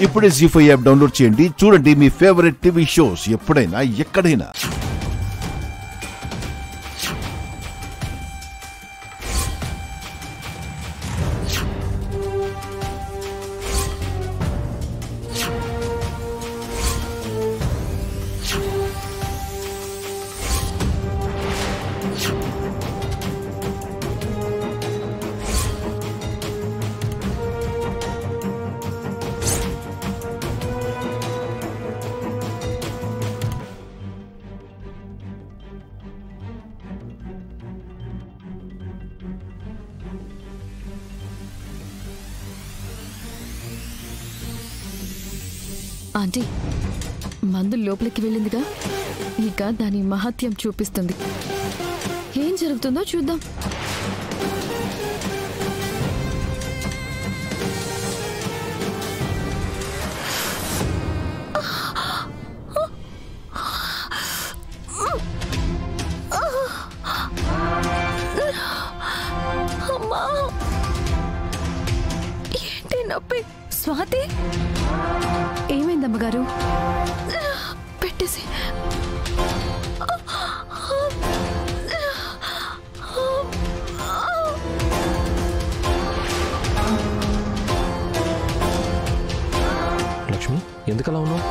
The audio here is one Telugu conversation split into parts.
ఇప్పుడే జీ5 యాప్ డౌన్లోడ్ చేయండి. చూడండి మీ ఫేవరెట్ టీవీ షోస్ ఎప్పుడైనా ఎక్కడైనా. ఆంటీ, మందు లోపలికి వెళ్ళిందిగా, ఇక దాని మహత్యం చూపిస్తుంది. ఏం జరుగుతుందో చూద్దాం. ఏంటి నొప్పి? స్వాతి, ఏమైందమ్మగారు? పెట్టేసి. లక్ష్మి, ఎందుకలా ఉన్నావు?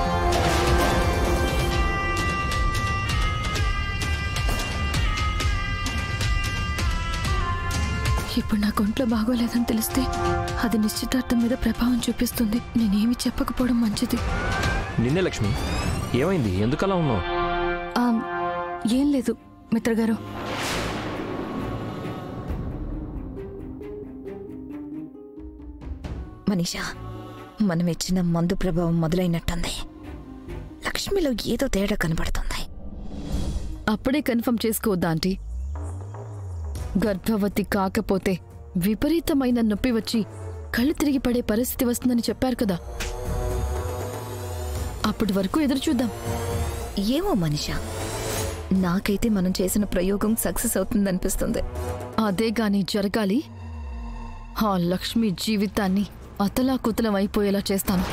ఇప్పుడు నా ఒంట్లో బాగోలేదని తెలిస్తే అది నిశ్చితార్థం మీద ప్రభావం చూపిస్తుంది. నేనేమి చెప్పకపోవడం మంచిది. నిన్నే లక్ష్మి, ఏమైంది? ఎందుకలా ఉన్నావు? ఏం లేదు మిత్రగారు. మనీషా, మనం ఇచ్చిన మందు ప్రభావం మొదలైనట్టుంది. లక్ష్మిలో ఏదో తేడా కనబడుతుంది. అప్పుడే కన్ఫర్మ్ చేసుకోవద్దా ఆంటీ? గర్భవతి కాకపోతే విపరీతమైన నొప్పి వచ్చి కళ్ళు తిరిగి పడే పరిస్థితి వస్తుందని చెప్పారు కదా, అప్పటి వరకు ఎదురు చూద్దాం. ఏమో మనీషా, నాకైతే మనం చేసిన ప్రయోగం సక్సెస్ అవుతుందనిపిస్తుంది. అదే గాని జరగాలి. ఆ లక్ష్మి జీవితాన్ని అతలాకుతలం అయిపోయేలా చేస్తాను.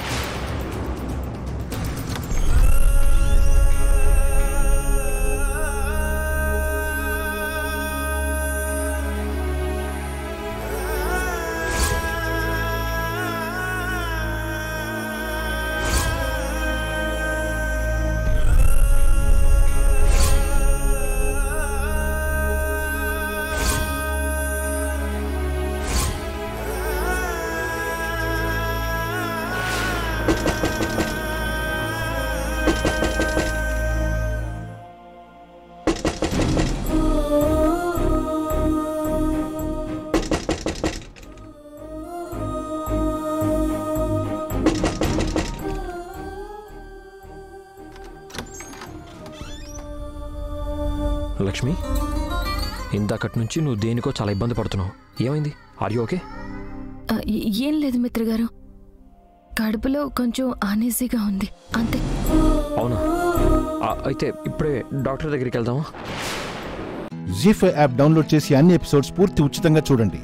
లక్ష్మి, ఇందాకటి నుంచి నువ్వు దేనికో చాలా ఇబ్బంది పడుతున్నావు. ఏమైంది? Are you okay? ఏం లేదు మిత్రగారు, కడుపులో కొంచెం అనీజీగా ఉంది అంతే. అవునా? అయితే ఇప్పుడే డాక్టర్ దగ్గరికి వెళ్దామా? జీ5 యాప్ డౌన్లోడ్ చేసి అన్ని ఎపిసోడ్స్ పూర్తి ఉచితంగా చూడండి.